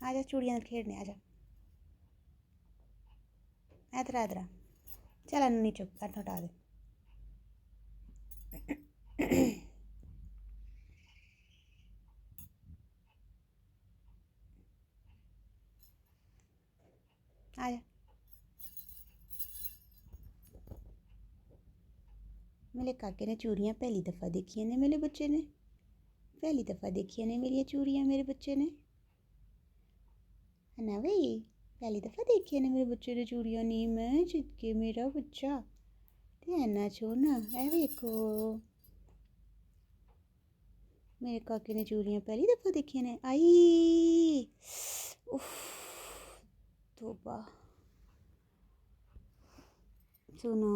आजा चूड़ियां खेड़ने आजा। इधर इधर चल अन्नू चुप कर हटा दे। आजा मेरे काके ने चूड़ियां पहली दफ़ा देखियां ने, मेरे बच्चे ने पहली दफ़ा देखियां ने मेरी चूड़ियां मेरे बच्चे ने, है ना भाई? पहली दफ़ा देखियां ने मेरे बच्चे ने चूड़ियां। नहीं मैं जिद मेरा बच्चा ध्यान ना छोड़ना है। देखो मेरे काके ने चूड़ियां पहली दफ़ा देखियां ने। आई उफ तौबा। सुनो